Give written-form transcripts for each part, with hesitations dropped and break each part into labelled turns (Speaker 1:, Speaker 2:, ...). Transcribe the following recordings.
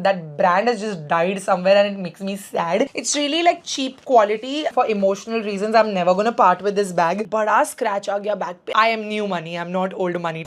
Speaker 1: that brand has just died somewhere and it makes me sad. It's really like cheap quality. For emotional reasons, I'm never gonna part with this bag. Bada scratch aa gaya bag pe. I am new money, I'm not old money.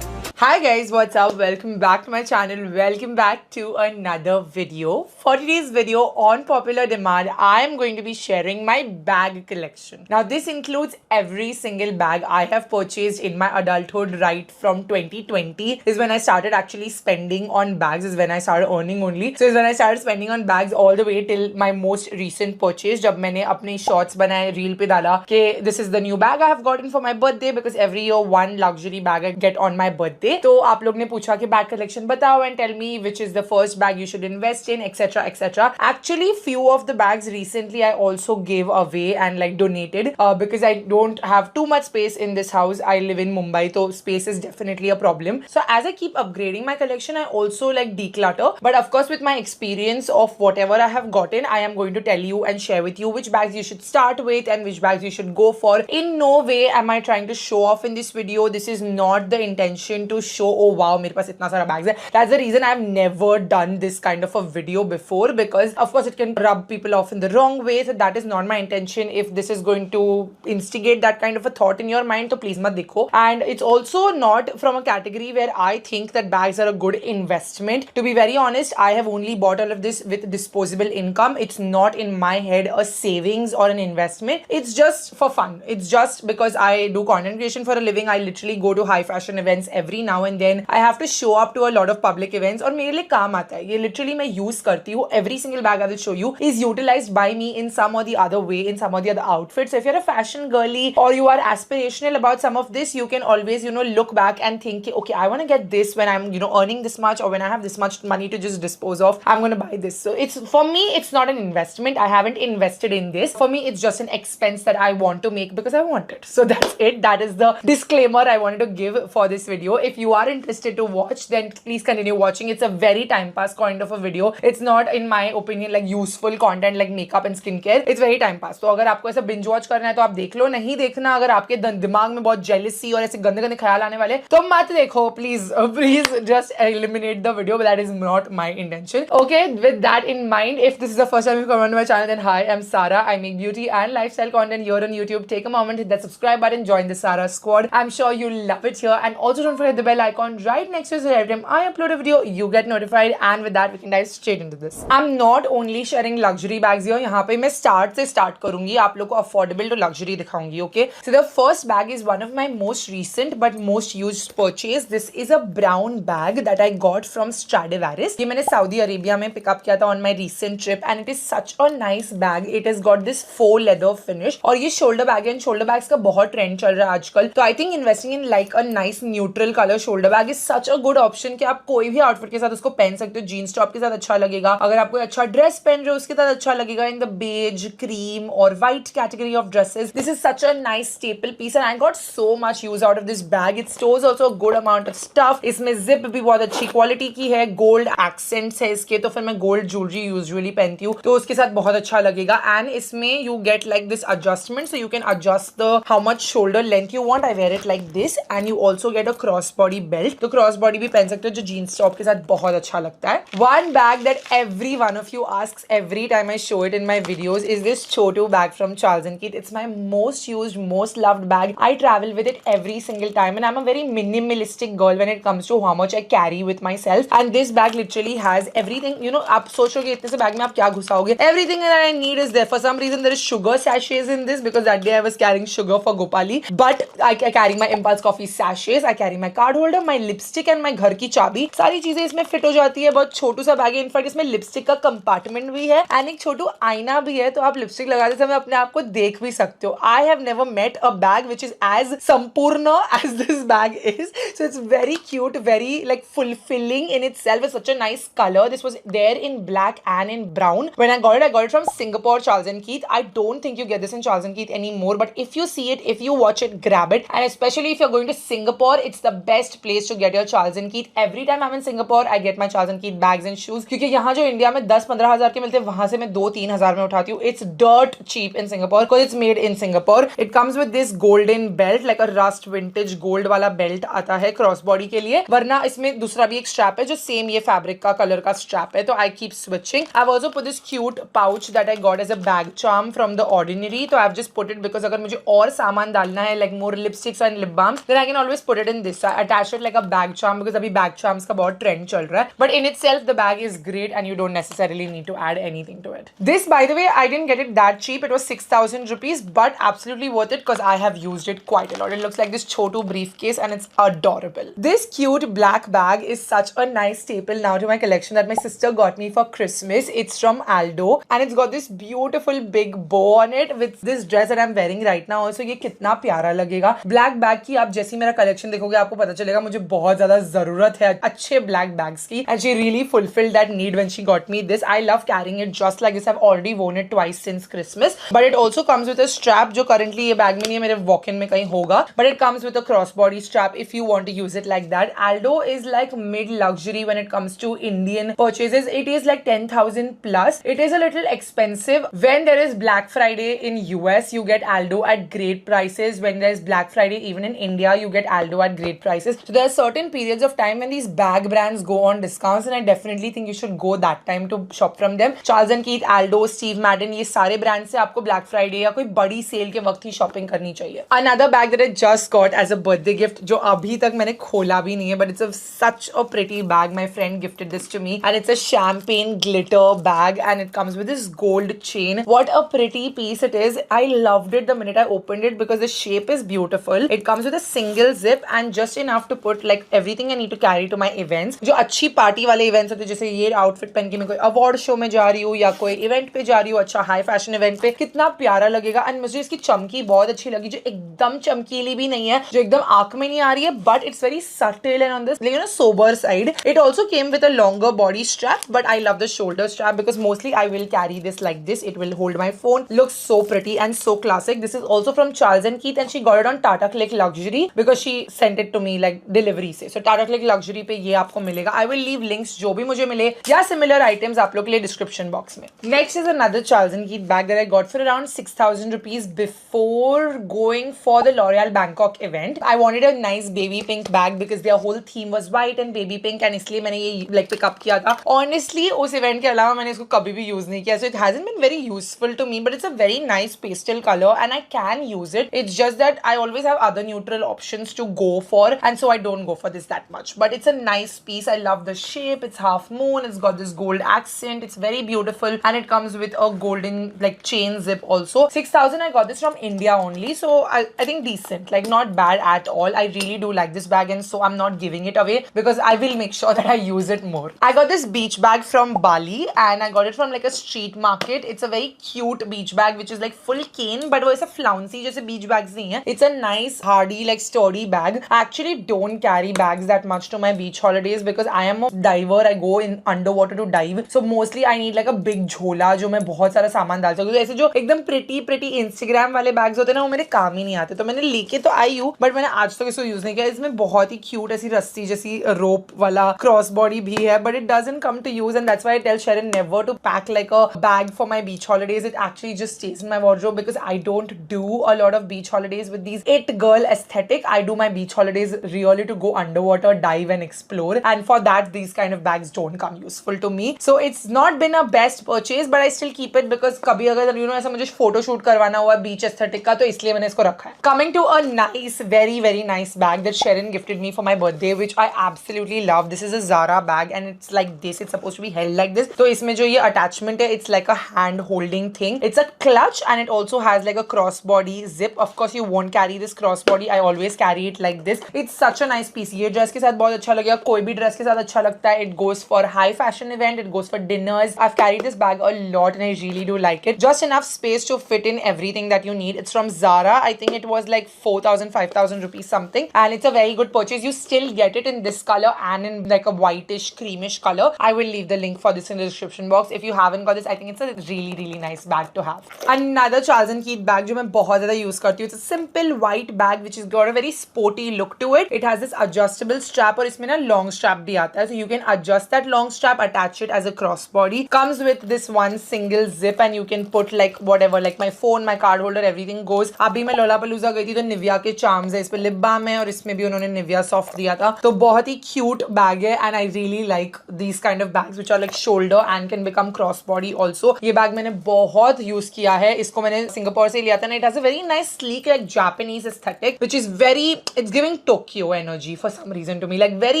Speaker 1: Hi guys, what's up? Welcome back to my channel. Welcome back to another video. For today's video, on popular demand, I am going to be sharing my bag collection. Now this includes every single bag I have purchased in my adulthood right from 2020 is when I started actually spending on bags, is when I started earning only. So is when I started spending on bags all the way till my most recent purchase. जब मैंने अपने shorts बनाए, reel पे डाला कि this is the new bag I have gotten for my birthday because every year one luxury bag I get on my birthday. तो आप लोग ने पूछा कि बैग कलेक्शन बताओ and tell me which is the first bag you should invest in, etc, etc. Actually, few of the bags recently I also gave away and like donated because I don't have too much space in this house. I live in Mumbai, so space is definitely a problem. So as I keep upgrading my collection, I also like declutter. But of course, with my experience of whatever I have gotten, I am going to tell you and share with you which bags you should start with and which bags you should go for. In no way am I trying to show off in this video. This is not the intention to show, oh wow, मेरे पास इतना सारा bags है. That's the reason I've never done this kind of a video before, because of course it can rub people off in the wrong way. So that is not my intention. If this is going to instigate that kind of a thought in your mind, तो please मत देखो. And it's also not from a category where I think that bags are a good investment. To be very honest, I have only bought all of this with disposable income. It's not in my head a savings or an investment. It's just for fun. It's just because I do content creation for a living. I literally go to high fashion events every now and then. I have to show up to a lot of public events और मेरे लिए काम आता है ये. Literally मैं use करती हूँ. Every single bag I will show you is utilized by me in some or the other way, in some or the other outfits. So if you're a fashion girly or you are aspirational about some of this, you can always, you know, look back and think, okay, I want to get this when I'm, you know, earning this much, or when I have this much money to just dispose of, I'm going to buy this. So it's, for me, it's not an investment. I haven't invested in this. For me, it's just an expense that I want to make because I want it. So that's it. That is the disclaimer I wanted to give for this video. If you are interested to watch, then please continue watching. It's a very time pass kind of a video. It's not, in my opinion, like useful content like makeup and skincare. It's very time pass. तो अगर आपको ऐसा binge watch करना है तो आप देख लो. नहीं देखना, अगर आपके दिमाग में बहुत jealousy और ऐसे गंदे गंदे ख्याल आने वाले तो मत देखो. Please just eliminate the video. But that is not my intention. Okay, with that in mind, if this is the first time you've come onto my channel, then hi, I'm Sara. I make beauty and lifestyle content here on YouTube. Take a moment, hit that subscribe button, join the Sara squad. I'm sure you'll love it here. And also don't forget the bell icon right next to it so every time I upload a video, you get notified. And with that, we can dive straight into this. I'm not only sharing luxury bags here. यहाँ पे मैं start से start करूँगी. आप लोगों को affordable to luxury दिखाऊँगी. Okay. So the first bag is one of my most recent but most used purchase. This is a brown bag that I got from Stradivarius. ये मैंने Saudi Arabia में pick up किया था on my recent trip, and it is such a nice bag. It has got this faux leather finish और ये shoulder bag है. Shoulder bags का बहुत trend चल रहा है आजकल. तो I think investing in like a nice neutral color shoulder bag is such a good option कि आप कोई भी आउटफिट के साथ उसको पहन सकते हो. जीन्स टॉप के साथ अच्छा लगेगा. अगर आप कोई अच्छा ड्रेस पहन रहे हो उसके साथ अच्छा लगेगा. In the beige, cream और white category of dresses, this is such a nice staple piece and I got so much use out of this bag. It stores also a good amount of stuff. इसमें zip भी बहुत अच्छी quality की है. Gold accents है इसके, तो फिर मैं गोल्ड ज्वेलरी यूजुअली पहनती हूँ तो उसके साथ बहुत अच्छा लगेगा. एंड इसमें you get like this adjustment, so you can adjust the how much shoulder length you want. I wear it like this and you also get a cross body belt. तो cross body भी पहन सकते हो जो jeans top के साथ बहुत अच्छा लगता है. One bag that every one of you asks every time I show it in my videos is this Chotu bag from Charles & Keith. It's my most used, most loved bag. I travel with it every single time and I'm a very minimalistic girl when it comes to how much I carry with myself. And this bag literally has everything. You know, आप सोचोगे इतने से bag में आप क्या घुसाओगे? Everything that I need is there. For some reason there is sugar sachets in this because that day I was carrying sugar for Gopali. But I carry my Impulse Coffee sachets. I carry my card holder, my lipstick and my घर की चाबी. सारी चीजें इसमें fit हो जाती है. बहुत छोटू सा बैग है. इनफैक्ट इसमें लिपस्टिक का कंपार्टमेंट भी है एंड एक छोटू आईना भी है, तो आप लिपस्टिक लगाते समय अपने आप को देख भी सकते हो. I have never met a bag which is as sampurna as this bag is. So it's very cute, very like fulfilling in itself. It's such a nice color. This was there in black and in brown. When I got it from Singapore Charles & Keith. I don't think you get this in Charles & Keith anymore, but if you see it, if you watch it, grab it. And especially if you're going to Singapore, it's the best best place to get your Charles and Keith. Every time I'm in Singapore, I get my Charles and Keith bags and shoes. क्योंकि यहाँ जो India में 10-15 हजार के मिलते हैं, वहां से मैं 2-3 हजार में उठाती हूँ. It's dirt cheap in Singapore because it's made in Singapore. It comes with this golden belt, like a rust vintage gold वाला बेल्ट आता है क्रॉस बॉडी के लिए. वरना इसमें दूसरा भी एक स्ट्रैप है जो सेम ये फैब्रिक का कलर का स्ट्रैप है. तो I keep switching. I've also put this cute pouch that I got as a bag charm from the Ordinary. तो I've just put it because अगर मुझे और सामान डालना है, like more lipsticks and lip balms, then I can always put it in this. I attach it like a bag charm because अभी bag charms का बहुत trend चल रहा है. But in itself, the bag is great and you don't necessarily need to add anything to it. This, by the way, I didn't get it that cheap. It was 6,000 rupees, but absolutely worth it because I have used it quite a lot. It looks like this Chotu briefcase and it's adorable. This cute black bag is such a nice staple now to my collection that my sister got me for Christmas. It's from Aldo and it's got this beautiful big bow on it with this dress that I'm wearing right now. Also, ये कितना प्यारा लगेगा. Black bag की आप जैसी मेरा collection देखोगे आपको पता चलेगा मुझे बहुत ज़्यादा ज़रूरत है अच्छे black bags की. And she really fulfilled that need when she got me this. I love carrying it just like this. I've already worn it twice since Christmas. But it also comes with a strap जो currently ये bag में नहीं है, मेरे walk-in में कहीं होगा. But it comes with a crossbody strap if you want to use it like that. Aldo is like mid-luxury when it comes to Indian purchases. It is like 10,000 plus. It is a little expensive. When there is Black Friday in US, you get Aldo at great prices. When there is Black Friday even in India, you get Aldo at great prices. So there are certain periods of time when these bag brands go on discounts and I definitely think you should go that time to shop from them. Charles and Keith, Aldo, Steve Madden, ये सारे brand से आपको Black Friday या कोई बड़ी cell के वक्त ही shopping करनी चाहिए. Another bag that I just got as a birthday gift जो अभी तक मैंने खोला भी नहीं है, but it's such a pretty bag. My friend gifted this to me and it's a champagne glitter bag and it comes with this gold chain. What a pretty piece it is. I loved it the minute I opened it because the shape is beautiful. It comes with a single zip and just enough to put like everything I need to carry to my events. जो अच्छी party वाले events होते हैं, जैसे ये outfit पहन के मैं कोई अवार्ड शो में जा रही हूँ या कोई इवेंट पे जा रही हूँ, अच्छा हाई फैशन इवेंट पे, कितना प्यारा लगेगा. एंड मुझे इसकी चमकी बहुत अच्छी लगी, जो एकदम चमकीली भी नहीं है, जो एकदम आंख में नहीं आ रही है, but it's very subtle and on this like sober side. It also came with a longer body strap, but I love the shoulder strap because mostly I will carry this like this. It will hold my phone. Looks so pretty and so classic. This is also from Charles and Keith and she got it on Tata Click Luxury because she sent it to me like delivery से. So Tata Click Luxury पे ये आपको मिलेगा. I will leave links जो भी मुझे मिले या similar items आप लोग के लिए description box में. Next is another Charles and Keith bag that I got for around 6,000 rupees before going for the L'Oreal Bangkok event. I wanted a nice baby pink bag because their whole theme was white and baby pink and इसलिए मैंने ये like pick up किया था. Honestly उस event के अलावा मैंने इसको कभी भी use नहीं किया, so it hasn't been very useful to me, but it's a very nice pastel color and I can use it. It's just that I always have other neutral options to go for and so I don't go for this that much. But it's a nice piece. I love the shape. It's half moon. It's got this gold accent. It's very beautiful and it comes with a golden like chain zip also. 6,000 I got this from India only, so I think decent, like not bad at all. I really do like this bag and so I'm not giving it away because I will make sure that I use it more. I got this beach bag from Bali and I got it from like a street market. It's a very cute beach bag which is like full cane but वो ऐसा flouncy जैसे beach bags नहीं है. It's a nice hardy like sturdy bag. I actually don't carry bags that much to my beach holidays because I am a diver. I go in underwater to dive, so mostly I need like a big झोला जो मैं बहुत सारा सामान डाल सकूँ. ऐसे जो एकदम pretty Instagram वाले bags होते हैं ना, वो मेरे काम ही नहीं आते, तो मैंने लेके तो आई हूँ बट मैंने आज तक इसको यूज नहीं किया. इसमें बहुत ही क्यूट ऐसी रस्सी जैसी रोप वाला क्रॉस बॉडी भी है, but it doesn't come to use and that's why I tell Sharon never to pack like a bag for my beach holidays. It actually just stays in my wardrobe because I don't do a lot of beach holidays with these it girl aesthetic. I do my beach holidays really to go underwater, dive and explore, and for that these kind of bags don't come useful to me. So it's not been a best purchase but I still keep it because कभी अगर you know ऐसा मुझे photo shoot करवाना हुआ beach aesthetic का, तो इसलिए मैंने इसको रखा है. Coming to a nice, very nice bag that Sharon gifted me for my birthday which I absolutely love. This is a Zara bag and it's like this. It's supposed to be held like this. तो इसमें जो ये attachment है, it's like a hand holding thing. It's a clutch and it also has like a crossbody zip. Of course you won't carry this crossbody. I always carry it like this. It's such a nice piece. ये dress के साथ बहुत अच्छा लगेगा, कोई भी dress के साथ अच्छा लगता है. It goes for high fashion event. It goes for dinners. I've carried this bag a lot and I really do like it. Just enough space to fit in everything that you need. It's from Zara. I think it was like 4,000, 5,000 rupees something and it's a very good purchase. You still get it in this color and in like a whitish creamish color. I will leave the link for this in the description box. If you haven't got this, I think it's a really nice bag to have. Another Charles and Keith bag जो मैं बहुत ज़्यादा use करती हूँ. It's a simple white bag which has got a very sporty look to it It has this adjustable strap और इसमें ना long strap भी आता है, so you can adjust that long strap, attach it as a crossbody. Comes with this one single zip and you can put like whatever, like my phone, my card holder, everything goes. अभी मैं Lollapalooza गई थी तो Nivea के charms है, इस पे lip balm है और इसमें भी उन्होंने निविया सॉफ्ट दिया था, तो बहुत ही क्यूट बैग है and I really like these kind of bags which are like shoulder and can become cross body also. ये बैग मैंने बहुत यूज किया है, इसको मैंने सिंगापुर से लिया था ना. It has a very nice sleek like Japanese aesthetic which is very, it's giving Tokyo energy for some reason to me, like very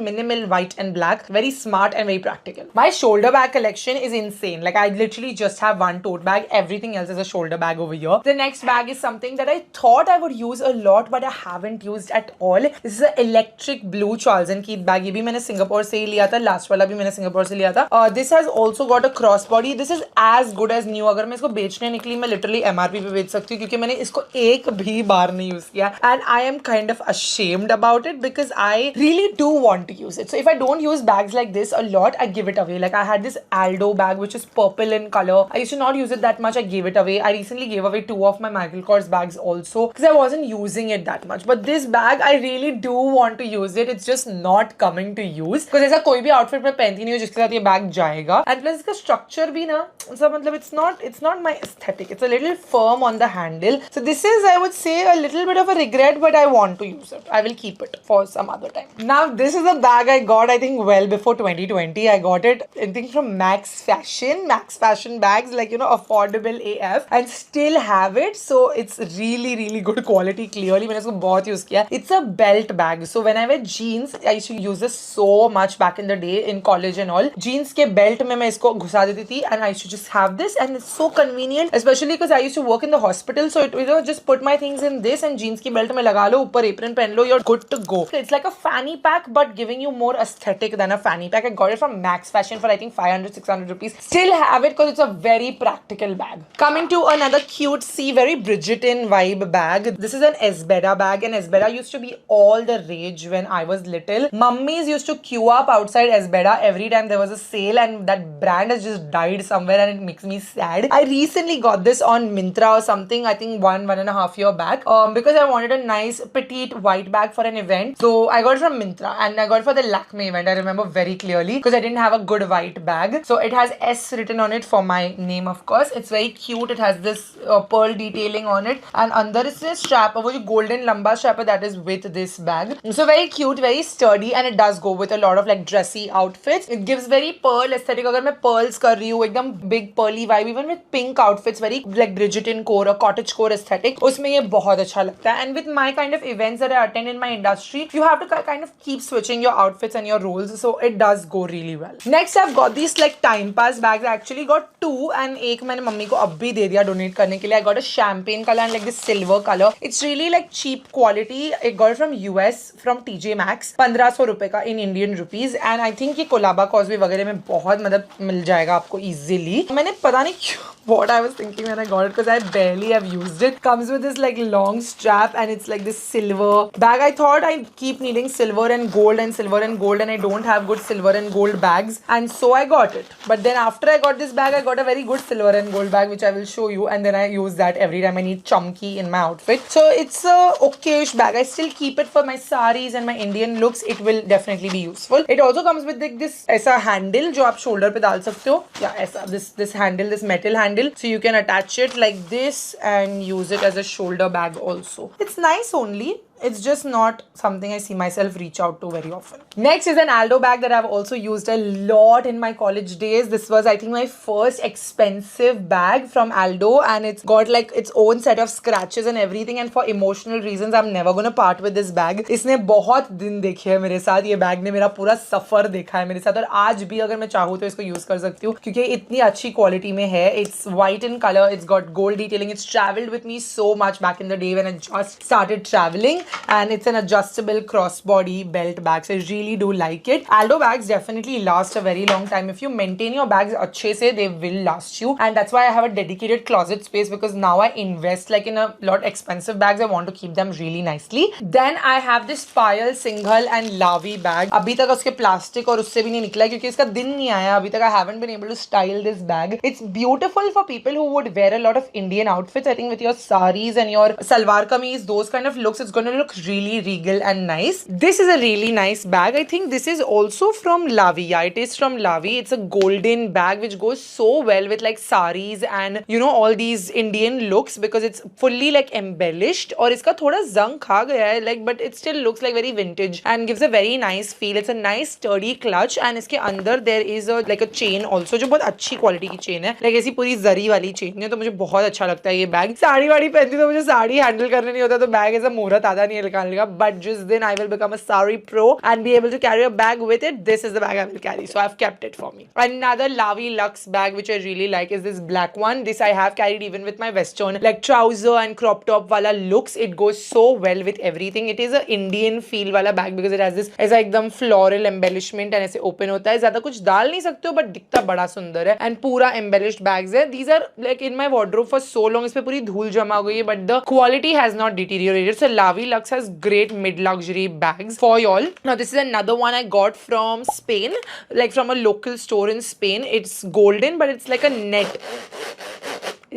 Speaker 1: minimal white and black, very smart and very practical. My shoulder bag collection is insane. Like I literally just have one tote bag, everything else is a shoulder bag over here. The next bag is something that I thought I would use a lot but I haven't used at all. This is an electric blue Charles & Keith bag. ये भी मैंने Singapore से ही लिया था, last वाला भी मैंने Singapore से लिया था. This has also got a cross body. This is as good as new. अगर मैं इसको बेचने निकली मैं literally MRP पे बेच सकती हूँ क्योंकि मैंने इसको एक भी बार नहीं यूज किया and I am kind of ashamed about it because I really do want to use it. So if I don't use bags like this a lot, I give it away. Like I had this Aldo bag which is purple in color. I used to not use it that much. I gave it away. I recently gave away 2 of my Michael Kors bags also because I wasn't using it that much. But this bag I really do want to use it. It's just not coming to use because ऐसा कोई भी outfit में पहनती नहीं हूँ जिसके साथ ये bag जाएगा. And plus इसका structure भी ना, मतलब it's not my aesthetic. It's a little firm on the handle. So this is, I would say, a little bit of a regret, but I want to use it. I will keep it for some other time. Now this is a bag I got I think well before 2020. I got it I think from Max Fashion bags, like you know, affordable AF, and still have it. So it's really good quality. Clearly मैंने इसको बहुत use किया. It's a belt bag. So when I wear jeans, I used to use this so much back in the day in college and all. Jeans के belt में मैं इसको घुसा देती थी and I used to just have this and it's so convenient, especially because I used to work in the hospital. So it, you know, just put my things in this and jeans की belt में लगा लो, ऊपर apron पहन लो, you're good to go. So it's like a fanny pack but giving you more aesthetic than a fanny pack. I got it from Max Fashion for I think 500-600 rupees. Still have it because it's a very practical bag. Coming to another cutesy, very Bridgerton vibe bag. This is an Esbeda bag and Esbeda used to be all the rage when I was little. Mummies used to queue up outside Esbeda every time there was a sale and that brand has just died somewhere and it makes me sad. I recently got this on Myntra or something, I think one and a half year back because I wanted a nice petite white bag for an event. So I got it from Myntra and I got it for the Lakme event. I remember very clearly because I didn't have a good white bag. So it has S written on it for my name, of course. It's very cute. It has this pearl detailing on it and under is this strap, वो जो golden lamba strap that is with this bag. So very cute, very sturdy and it does go with a lot of like dressy outfits. It gives very pearl aesthetic. अगर मैं pearls कर रही हूँ एकदम big pearly vibe, even with pink outfits, very like Bridgerton core or cottage core aesthetic, उसमें ये बहुत अच्छा लगता है. And with my kind of events that I attend in my industry, you have to kind of keep switching your outfits and your roles, so it does go really well. Next I've got these like time pass bags. I actually got 2 and एक मैंने mummy को अब भी दे दिया donate करने के लिए. I got a champagne color and like this silver color. It's really like cheap quality. I got it from US from TJ Maxx, 1500 रुपए का in Indian rupees and I think ये कोलाबा कॉस्बे वगैरह में बहुत मतलब मिल जाएगा आपको easily. मैंने पता नहीं क्यों what I was thinking when I got it because I barely have used it. Comes with this like long strap and it's like this silver bag. I thought I'd keep needing silver and gold and I don't have good silver and gold bags and so I got it. But then after I got this bag, I got a very good silver and gold bag which I will show you and then I use that every time I need chunky in my outfit. So it's a okayish bag. I still keep it for my saris and my Indian looks. It will definitely be useful. It also comes with like this ऐसा handle जो आप shoulder पे डाल सकते हो. Yeah, ऐसा this handle, this metal handle. So you can attach it like this and use it as a shoulder bag also. It's nice only. It's just not something I see myself reach out to very often. Next is an Aldo bag that I've also used a lot in my college days. This was I think my first expensive bag from Aldo and it's got like its own set of scratches and everything and for emotional reasons I'm never gonna part with this bag. इसने बहुत दिन देखे है मेरे साथ. ये bag ने मेरा पूरा सफर देखा है मेरे साथ और आज भी अगर मैं चाहूँ तो इसको यूज कर सकती हूँ क्योंकि इतनी अच्छी क्वालिटी में है. It's white in color. It's got gold detailing. It's traveled with me so much back in the day when I just started traveling. And it's an adjustable crossbody belt bag, so I really do like it. Aldo bags definitely last a very long time. If you maintain your bags अच्छे से, they will last you, and that's why I have a dedicated closet space because now I invest like in a lot expensive bags. I want to keep them really nicely. Then I have this Payal Singhal and Lavi bag. अभी तक उसके plastic और उससे भी नहीं निकला क्योंकि इसका दिन नहीं आया अभी तक. I haven't been able to style this bag. It's beautiful for people who would wear a lot of Indian outfits. I think with your saris and your salwar kameez, those kind of looks, it's going to look really regal and nice. This is a really nice bag. I think this is also from Lavi. Yeah, it is from Lavi. It's a golden bag which goes so well with like saris and you know all these Indian looks because it's fully like embellished और इसका थोड़ा जंग खा गया है like but it still looks like very vintage and gives a very nice feel. It's a nice sturdy clutch and इसके अंदर there is a like a chain also जो बहुत अच्छी क्वालिटी की चेन है like ऐसी पूरी जरी वाली चेन है तो मुझे बहुत अच्छा लगता है ये बैग. साड़ी वाड़ी पहनती तो मुझे साड़ी हैंडल करने नहीं होता तो बैग ऐसा मुहूर्त आता नहीं है निकालने का but जिस दिन I will become a sari pro and be able to carry a bag with it, this is the bag I will carry. So I've kept it for me. Another Lavi Lux bag which I really like is this black one. This I have carried even with my western like trouser and crop top wala looks. It goes so well with everything. It is a Indian feel wala bag because it has this ऐसा एकदम floral embellishment and ऐसे open होता है. ज़्यादा कुछ डाल नहीं सकते हो but दिखता बड़ा सुंदर है and पूरा embellished bags है. These are like in my wardrobe for so long. इस पे पूरी धूल जमा हो गई है but the quality has not deteriorated. So Lavi Lux has great mid-luxury bags for y'all. Now this is another one I got from Spain, like from a local store in Spain. It's golden but it's like a net.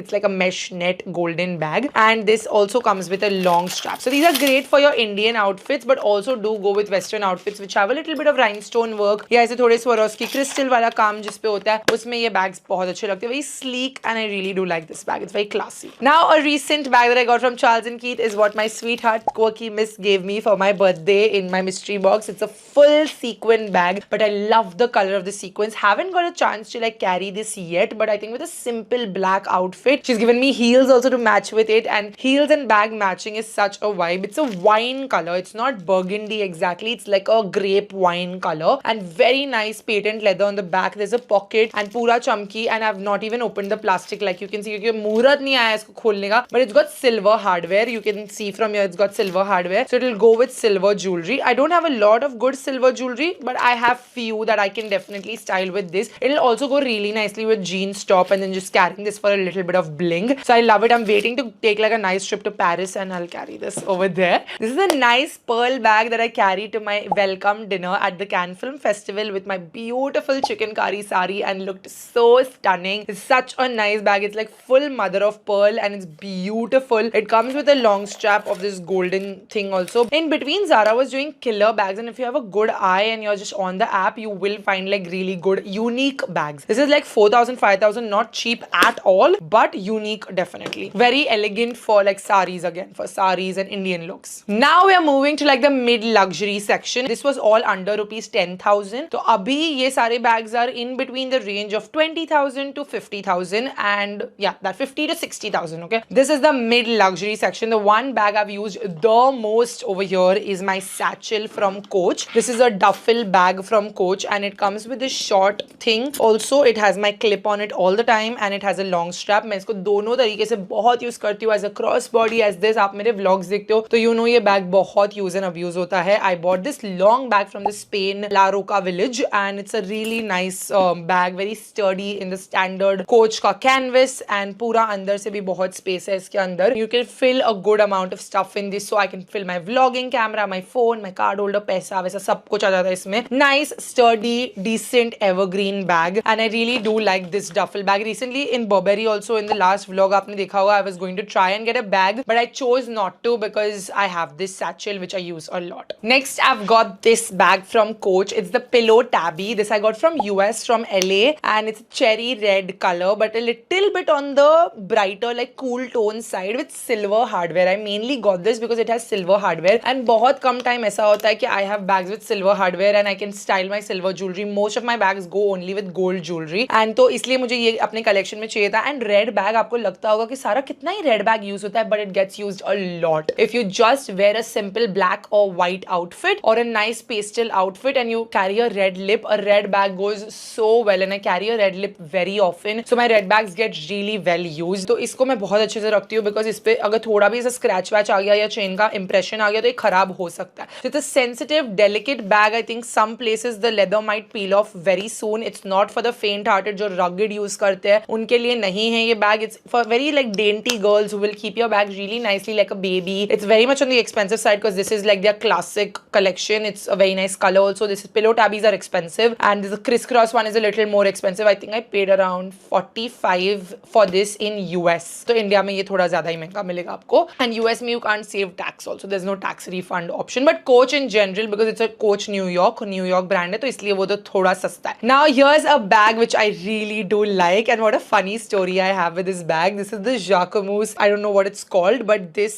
Speaker 1: It's like a mesh net golden bag and this also comes with a long strap. So these are great for your Indian outfits but also do go with western outfits which have a little bit of rhinestone work या ऐसे थोड़े Swarovski crystal वाला काम जिस पे होता है उसमें ये bags बहुत अच्छे लगते हैं. Very sleek and I really do like this bag. It's very classy. Now a recent bag that I got from Charles & Keith is what my sweetheart quirky miss gave me for my birthday in my mystery box. It's a full sequin bag but I love the color of the sequins. Haven't got a chance to like carry this yet but I think with a simple black outfit. She's given me heels also to match with it and heels and bag matching is such a vibe. It's a wine color. It's not burgundy exactly. It's like a grape wine color and very nice patent leather on the back. There's a pocket and pura chumki and I've not even opened the plastic like you can see क्योंकि मुहूर्त नहीं आया इसको खोलने का but it's got silver hardware. You can see from here it's got silver hardware so it'll go with silver jewelry. I don't have a lot of good silver jewelry but I have few that I can definitely style with this. It'll also go really nicely with jeans top and then just carrying this for a little bit of bling. So I love it. I'm waiting to take like a nice trip to Paris and I'll carry this over there. This is a nice pearl bag that I carry to my welcome dinner at the Cannes Film Festival with my beautiful chicken curry sari and looked so stunning. It's such a nice bag. It's like full mother of pearl and it's beautiful. It comes with a long strap of this golden thing also. In between Zara was doing killer bags and if you have a good eye and you're just on the app you will find like really good unique bags. This is like 4,000 5,000 not cheap at all but unique definitely. Very elegant for like saris again, for saris and Indian looks. Now we are moving to like the mid luxury section. This was all under rupees 10,000. So abhi ye sare bags are in between the range of 20,000 to 50,000 and yeah that 50 to 60,000. Okay, this is the mid luxury section. The one bag I've used the most over here is my satchel from Coach. This is a duffel bag from Coach and it comes with this short thing. Also it has my clip on it all the time and it has a long strap. मैं इसको दोनों तरीके से बहुत use करती हूँ as a cross body as this. आप मेरे व्लॉग्स देखते हो तो यू नो ये बैग बहुत यूज एंड अब्यूज होता है. I bought this long bag from the Spain La Roca Village and it's a really nice bag. Very sturdy in the standard Coach का कैनवस एंड पूरा अंदर से भी बहुत स्पेस है इसके अंदर. You can fill a good amount of stuff in this. So I can fill my vlogging camera, my phone, my card holder, पैसा वैसा सब कुछ आ जाता है इसमें. Nice sturdy decent evergreen bag and I really do like this duffel bag. Recently in Burberry also in the last vlog आपने देखा होगा I was going to try and get a bag but I chose not to because I have this satchel which I use a lot. Next I've got this bag from Coach. It's the Pillow Tabby. This I got from US from LA and it's a cherry red color but a little bit on the brighter like cool tone side with silver hardware. I mainly got this because it has silver hardware and बहुत कम time ऐसा होता है कि I have bags with silver hardware and I can style my silver jewelry. Most of my bags go only with gold jewelry and तो इसलिए मुझे ये अपने collection में चाहिए था. And red बैग आपको लगता होगा कि सारा कितना ही रेड बैग यूज होता है but it gets used a lot. If you just wear a simple black और व्हाइट आउटफिट और a nice pastel outfit and you carry a red lip, a red bag goes so well and I carry a red lip very often. So my red bags get really well used. तो इसको मैं बहुत अच्छे से रखती हूँ because इस पे अगर थोड़ा भी ऐसा स्क्रैच वैच आ गया या चेन का इंप्रेशन आ गया तो ये खराब हो सकता है. It's a sensitive delicate bag. I think some places the leather might peel off very soon. It's not for the faint hearted जो रगेड यूज करते हैं उनके लिए नहीं है ये ये bag. It's for very like dainty girls who will keep your bag really nicely like a baby. It's very much on the expensive side because this is like their classic collection. It's a very nice color also. This is pillow tabbies are expensive, and this crisscross one is a little more expensive. I think I paid around 45 for this in US. तो India में ये थोड़ा ज्यादा ही महंगा मिलेगा आपको. And US में you can't save tax also. There's no tax refund option. But Coach in general, because it's a Coach New York brand है, तो इसलिए वो तो थोड़ा सस्ता है. Now here's a bag which I really do like, and what a funny story I have with this bag. This is the Jacquemus. I don't know what it's called, but this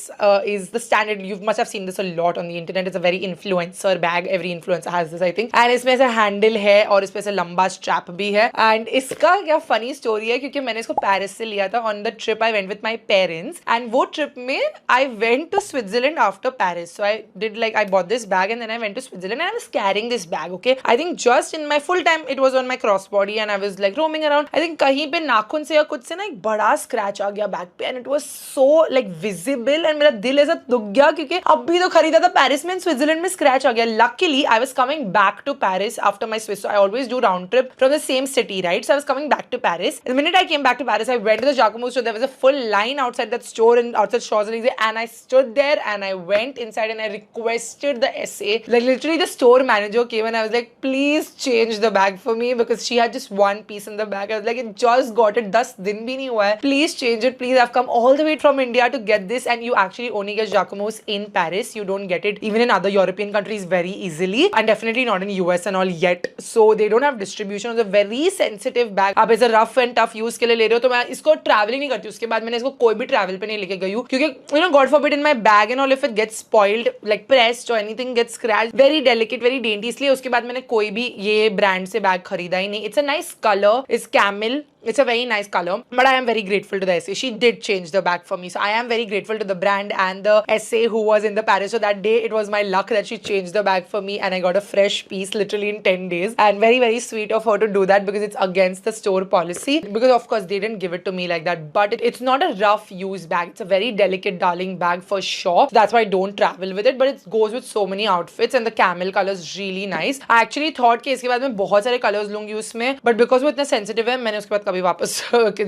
Speaker 1: is the standard. You must have seen this a lot on the internet. It's a very influencer bag. Every influencer has this, I think. And इसमें ऐसा handle है और इसमें ऐसा लंबा strap भी है. And इसका क्या फनी स्टोरी है क्योंकि मैंने इसको पेरिस से लिया था on the trip I went with my parents. And वो ट्रिप में I went to Switzerland after Paris. So I did like I bought this bag and then I went to Switzerland and I was carrying this bag. Okay, I think just in my full time it was on my cross body and I was like roaming around. I think कहीं पे नाखून से या कुछ से ना एक बड़ा स्क्रैच आ गया बैग पे and it was so like visible and मेरा दिल ऐसा दुख गया क्योंकि अभी तो खरीदा था पेरिस में, स्विट्जरलैंड में स्क्रैच आ गया. Luckily I was coming back to Paris after my Swiss. So I always do round trip from the same city, right? So I was coming back to Paris. The minute I came back to Paris, I went to the Jacquemus store. There was a full line outside that store and outside Champs-Élysées, and I stood there and I went inside and I requested the SA. Like literally, the store manager came and I was like, "Please change the bag for me," because she had just one piece in the bag. I was like, "It just got it. 10 दिन भी नहीं हुआ है. Please change it, please. I've come all the way from India to get this, and you actually only get Jacquemus in Paris. You don't get it even in other European countries very easily, and definitely not in US and all yet. So they don't have distribution. It's a very sensitive bag. आप ऐसे rough and tough use के लिए ले रहे हो तो मैं इसको ट्रैवलिंग नहीं करती. उसके बाद मैंने इसको कोई भी ट्रैवल पे नहीं लेके गई हूँ क्योंकि you know God forbid in my bag and all if it gets spoiled like pressed और anything gets scratched, very delicate, very dainty. इसलिए उसके बाद मैंने कोई भी ये ब्रांड से बैग खरीदा ही नहीं. It's a nice colour, it's camel. It's a very nice color, but I am very grateful to the SA. She did change the bag for me, so I am very grateful to the brand and the SA who was in the Paris. So that day, it was my luck that she changed the bag for me, and I got a fresh piece literally in 10 days. And very, very sweet of her to do that because it's against the store policy. Because of course they didn't give it to me like that. But it's not a rough use bag. It's a very delicate, darling bag for sure. So that's why I don't travel with it. But it goes with so many outfits, and the camel color is really nice. I actually thought कि इसके बाद मैं बहुत सारे colors लूँगी उसमें, but because वो इतना sensitive है, मैंने उसके बाद कभी वापस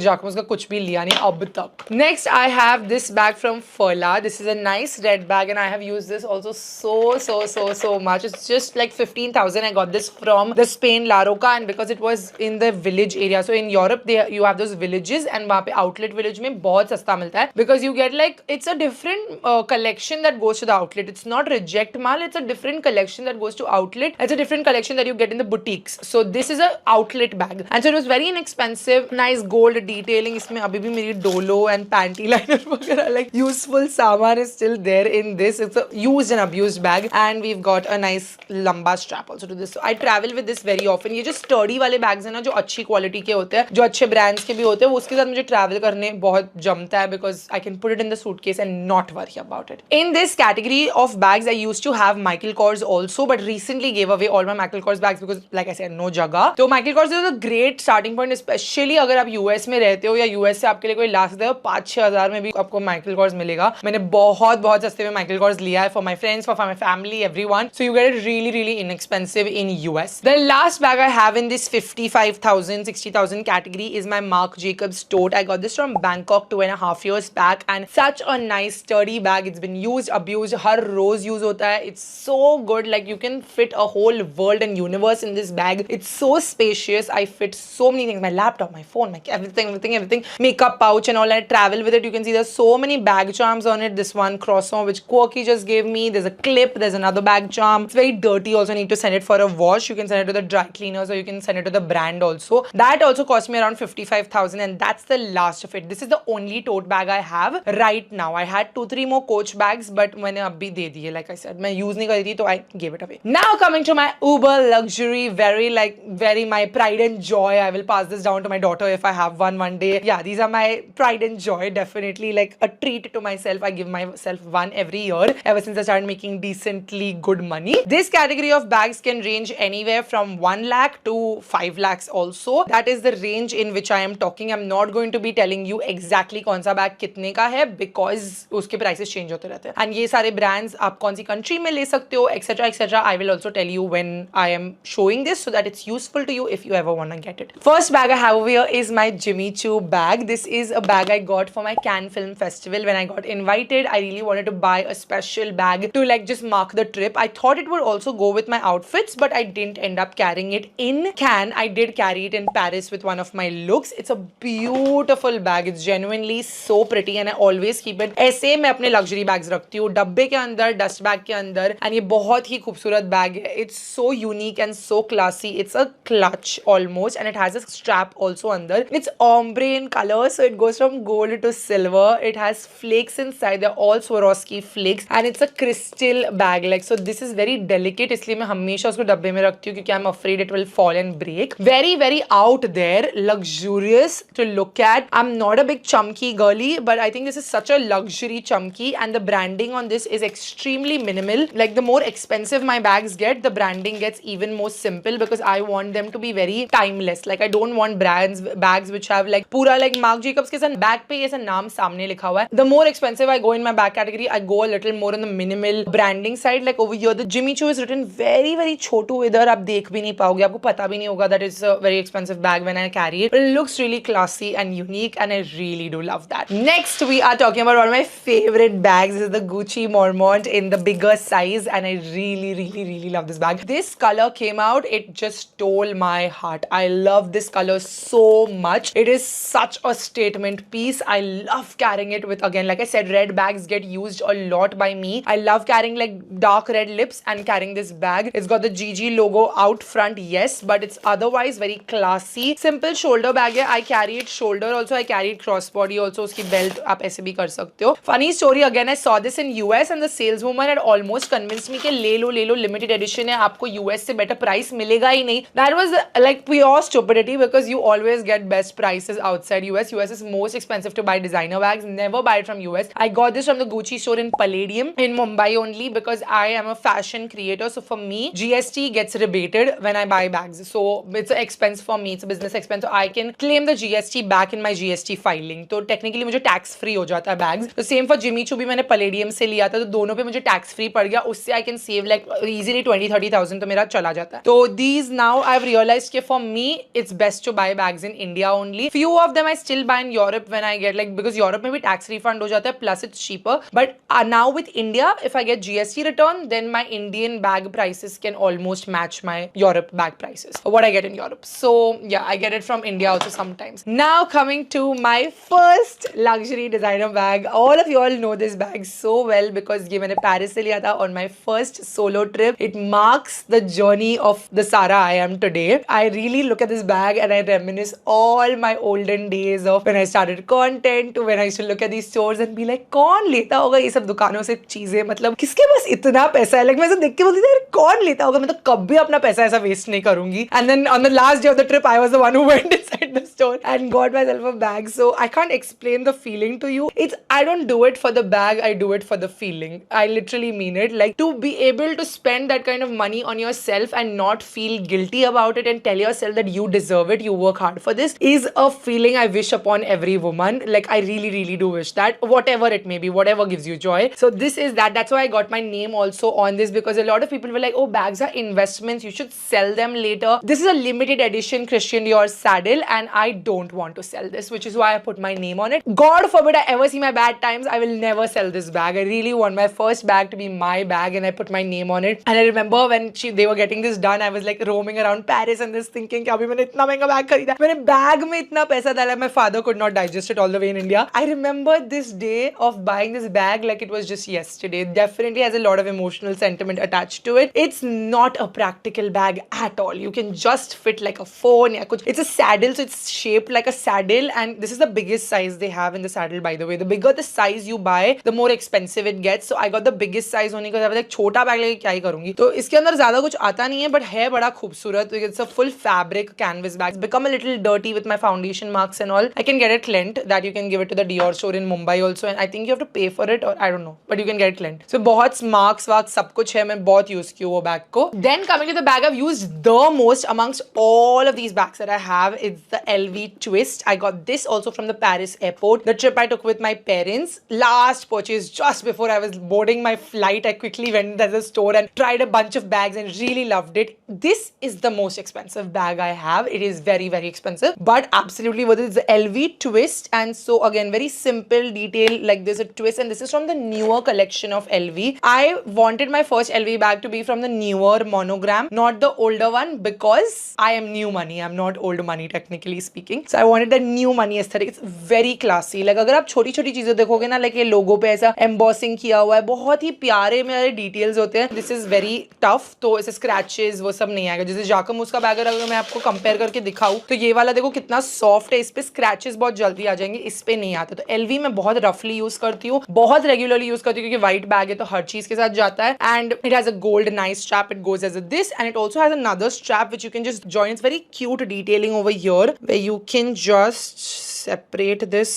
Speaker 1: Jacquemus का कुछ भी लिया नहीं अब तक. Next, I have this bag from Furla. This is a nice red bag, and I have used this also so much. It's just like 15,000. I got this from the Spain La Roca, and because it was in the village area. So in Europe, you have those villages, and वहाँ पे outlet village में बहुत सस्ता मिलता है because you get like it's a different collection that goes to the outlet. It's not reject mal. It's a different collection that goes to outlet. It's a different collection that you get in the boutiques. So this is a outlet bag, and so it was very inexpensive. Nice gold detailing. इसमें अभी भी मेरी Dolo and panty liner वगैरह like useful सामान is still there in this. It's a used and abused bag, and we've got a nice लंबा strap also to this. So I travel with this very often. ये जो sturdy वाले bags हैं ना, जो अच्छी quality के होते हैं, जो अच्छे brands के भी होते हैं, वो उसके साथ मुझे travel करने बहुत जमता है because I can put it in the suitcase and not worry about it. In this category of bags, I used to have Michael Kors also, but recently gave away all my Michael Kors bags because like I said, no जगह. तो Michael Kors is a great starting point, especially अगर आप US में रहते हो या US से आपके लिए कोई ला सकते हो. 5-6 हज़ार में भी आपको माइकल कॉर्स मिलेगा. मैंने बहुत सस्ते में माइकल कॉर्स लिया है for my friends, for my family, everyone. So you get it really inexpensive in US. The last bag I have in this 55,000 60,000 category is my Marc Jacobs tote. I got this from Bangkok 2.5 years back, and such a nice sturdy bag. It's been used, abused, हर रोज use होता है. It's so good, like you can fit a whole world and universe in this bag. It's so spacious. I fit so many things, my laptop, my phone, my everything, makeup pouch and all. I travel with it. You can see there's so many bag charms on it. This one croissant which Quirky just gave me. There's a clip. There's another bag charm. It's very dirty also. I need to send it for a wash. You can send it to the dry cleaners, or you can send it to the brand also. That also cost me around 55,000, and that's the last of it. This is the only tote bag I have right now. I had 2-3 more Coach bags, but मैंने अभी दे दिए. Like I said, मैं use नहीं कर रही थी, तो I gave it away. Now coming to my Uber luxury, very my pride and joy. I will pass this down to my daughter if I have one day. Yeah, these are my pride and joy. Definitely like a treat to myself. I give myself one every year ever since I started making decently good money. This category of bags can range anywhere from 1 lakh to 5 lakhs also. That is the range in which I am talking. I'm not going to be telling you exactly कौन सा bag कितने का है because उसके prices change होते रहते हैं. And ये सारे brands आप कौन सी country में ले सकते हो, etc. etc. I will also tell you when I am showing this so that it's useful to you if you ever want to get it. First bag I have over over here is my Jimmy Choo bag. This is a bag I got for my Cannes Film Festival. When I got invited, I really wanted to buy a special bag to like just mark the trip. I thought it would also go with my outfits, but I didn't end up carrying it in Cannes. I did carry it in Paris with one of my looks. It's a beautiful bag. It's genuinely so pretty and I always keep it. ऐसे मैं अपने luxury bags रखती हूँ, डब्बे के अंदर, dust bag के अंदर, and ये बहुत ही खूबसूरत बैग है. It's so unique and so classy. It's a clutch almost and it has a strap also under. It's ombre in color, so it goes from gold to silver. It has flakes inside. They're all Swarovski flakes and it's a crystal bag. Like, so this is very delicate, इसलिए मैं हमेशा उसको डब्बे में रखती हूँ क्योंकि I'm afraid it will fall and break. Very, very out there, luxurious to look at. I'm not a big chunky girly, but I think this is such a luxury chunky and the branding on this is extremely minimal. Like the more expensive my bags get, the branding gets even more simple because I want them to be very timeless. Like I don't want bags which have like pura like Marc Jacobs के साथ bag पे ऐसा नाम सामने लिखा हुआ है. The more expensive I go in my bag category, I go a little more on the minimal branding side. Like over here, the Jimmy Choo is written very, very छोटू. इधर आप देख भी नहीं पाओगे, आपको पता भी नहीं होगा that it's a very expensive bag when I carry it. But it looks really classy and unique and I really do love that. Next, we are talking about one of my favorite bags. This is the Gucci Marmont in the bigger size and I really, really, really love this bag. This color came out, it just stole my heart. I love this color so much. It is such a statement piece. I love carrying it with, again, like I said, red bags get used a lot by me. I love carrying like dark red lips and carrying this bag. It's got the GG logo out front, yes, but it's otherwise very classy. Simple shoulder bag hai. I carry it shoulder also, I carry it crossbody also. Uski belt aap aise bhi kar sakte ho. Funny story, again, I saw this in US and the saleswoman had almost convinced me कि ले लो limited edition है, आपको US से better price मिलेगा ही नहीं. That was like pure stupidity because you always get best prices outside US. US is most expensive to buy designer bags. Never buy it from US. I got this from the Gucci store in Palladium in Mumbai only because I am a fashion creator. So for me, GST gets rebated when I buy bags. So it's an expense for me. It's a business expense. So I can claim the GST back in my GST filing. So technically मुझे tax free हो जाता है bags. The same for Jimmy Choo भी मैंने Palladium से लिया था तो दोनों पे मुझे tax free पड़ गया. उससे I can save like easily 20-30,000 तो मेरा चला जाता है. तो these now I've realized कि for me it's best to buy bags in India only. Few of them I still buy in Europe when I get like because Europe में भी tax refund हो जाता है plus it's cheaper. But now with India, if I get GST return, then my Indian bag prices can almost match my Europe bag prices or what I get in Europe. So yeah, I get it from India also sometimes. Now coming to my first luxury designer bag. All of you all know this bag so well because ये मैंने Paris से लिया था on my first solo trip. It marks the journey of the Sarah I am today. I really look at this bag and I reminisce all my olden days of when I started content to when I used to look at these stores and be like, कौन लेता होगा ये सब दुकानों से चीजें, मतलब किसके पास इतना पैसा है. Like मैं ऐसा देख के बोलती थी यार कौन लेता होगा, मैं तो कभी अपना पैसा ऐसा वेस्ट नहीं करूंगी. And then on the last day of the trip, I was the one who went inside the store and got myself a bag. So I can't explain the feeling to you. I don't do it for the bag, I do it for the feeling. I literally mean it. Like to be able to spend that kind of money on yourself and not feel guilty about it and tell yourself that you deserve it, you work hard for this, is a feeling I wish upon every woman. Like I really, really do wish that, whatever it may be, whatever gives you joy. So this is that. That's why I got my name also on this because a lot of people were like, oh, bags are investments, you should sell them later. This is a limited edition Christian Dior saddle and I don't want to sell this, which is why I put my name on it. God forbid I ever see my bad times, I will never sell this bag. I really want my first bag to be my bag and I put my name on it. And I remember when they were getting this done, I was like roaming around Paris and this thinking कि अभी मैंने इतना महंगा bag खरीदा, मैंने bag में इतना पैसा डाला. My father could not digest it all the way in India. I remember this day of buying this bag like it was just yesterday. It definitely has a lot of emotional sentiment attached to it. It's not a practical bag at all. You can just fit like a phone. It's a saddle, so it's shaped like a saddle and this is the biggest size they have in the saddle, by the way. The bigger the size you buy, the more expensive it gets. So I got the biggest size only because I was like छोटा bag लेके क्या ही करूंगी. तो इसके अंदर ज्यादा कुछ आता नहीं है but है बड़ा खूबसूरत. It's a full fabric canvas bag. It's become a little dirty with my foundation marks and all. I can get it cleaned, that you can give it to the Dior store in Mumbai also and I think you have to pay for it or I don't know, but you can get it cleaned. So बहुत marks वार्क्स सब कुछ है, मैं बहुत use की हूँ वो bag को. Then coming to the bag I've used the most amongst all of these bags that I have, it's the LV Twist. I got this also from the Paris airport. The trip I took with my parents. Last purchase just before I was boarding my flight, I quickly went to the store and tried a bunch of bags and really loved it. This is the most expensive bag I have. It is very, very expensive, but absolutely worth it. It's the LV twist, and so again, very simple detail, like there's a twist, and this is from the newer collection of LV. I wanted my first LV bag to be from the newer monogram, not the older one, because I am new money. I'm not old money technically speaking. So I wanted the new money aesthetic. It's very classy. Like अगर आप छोटी छोटी चीजें देखोगे ना, like ये लोगो पे ऐसा एम्बॉसिंग किया हुआ है, बहुत ही प्यारे मेरे डिटेल्स होते हैं. दिस इज वेरी टफ, तो ऐसे स्क्रैचेस वो सब नहीं आएगा. जैसे जाकमूस का बैग अगर मैं आपको कंपेयर करके दिखाऊं तो ये वाला देखो कितना सॉफ्ट है, इस पे स्क्रैचेस बहुत जल्दी आ जाएंगे, इस पे नहीं आते. तो एलवी मैं बहुत रफली यूज करती हूँ, बहुत रेगुलरली यूज करती हूँ, क्योंकि व्हाइट बैग है तो हर चीज के साथ जाता है. And it has a gold nice strap, it goes as this, and it also has another strap which you can just join. It's very cute detailing over here where you can just separate this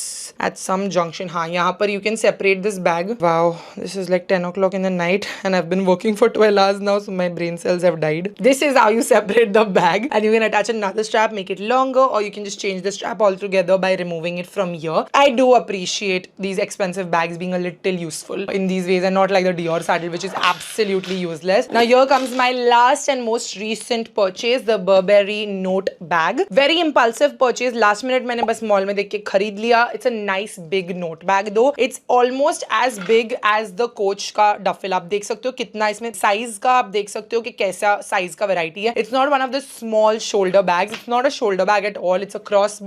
Speaker 1: at some junction. हाँ, यहाँ पर you can separate this bag. Wow, this is like 10 o'clock in the night and I've been working for 12 hours now, so my brain cells have died. This is how you separate the bag, and you can attach another strap, make it longer, or you can just change the strap altogether by removing it from here. I do appreciate these expensive bags being a little useful in these ways and not like the Dior saddle, which is absolutely useless. Now here comes my last and most recent purchase, the Burberry Note bag. Very impulsive purchase. Last minute मैंने बस mall में देख के खरीद लिया. It's a nice big tote bag though. It's almost as big as the Coach का duffel. आप देख सकते हो कितना इसमें साइज का, आप देख सकते हो कि कैसा साइज का वैरायटी है. It's not one of the small shoulder bags. It's not a shoulder bag at all. It's a cross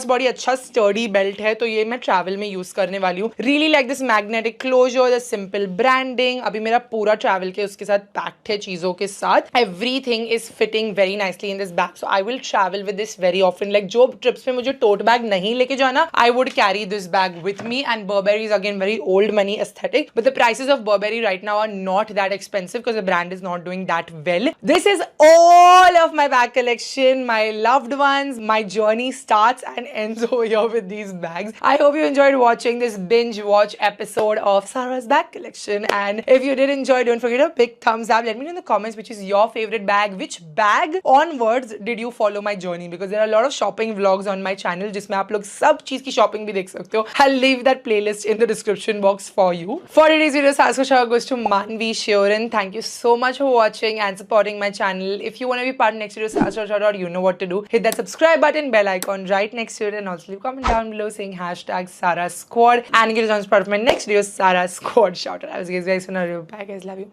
Speaker 1: body अच्छा स्टर्डी बेल्ट है, तो ये मैं ट्रैवल में यूज करने वाली हूँ. Really like this magnetic closure, the simple branding. अभी मेरा पूरा ट्रैवल के उसके साथ पैक्ड है चीजों के साथ. Everything is fitting very nicely in this bag, so I will travel with this very often. Like जो ट्रिप्स पे मुझे टोट बैग नहीं लेके जाना, I would carry this bag with me. And Burberry is again very old money aesthetic, but the prices of Burberry right now are not that expensive because the brand is not doing that well. This is all of my bag collection, my loved ones. My journey starts and ends over here with these bags. I hope you enjoyed watching this binge watch episode of Sarah's bag collection, and if you did enjoy, don't forget a big thumbs up. Let me know in the comments which is your favorite bag. Which bag onwards did you follow my journey, because there are a lot of shopping vlogs on my channel जिसमें आप लोग सब चीज की shopping भी देख सकते हो. I'll leave that playlist in the description box for you. For today's video, Saraswat shout goes to Manvi Shioran. Thank you so much for watching and supporting my channel. If you want to be part of next video, Saraswat shout out, you know what to do. Hit that subscribe button, bell icon right next to it, and also leave a comment down below saying hashtag Sarah Squad, and get a chance to be part of my next video, Sarah Squad shout out. I was guys for now. Bye guys, love you.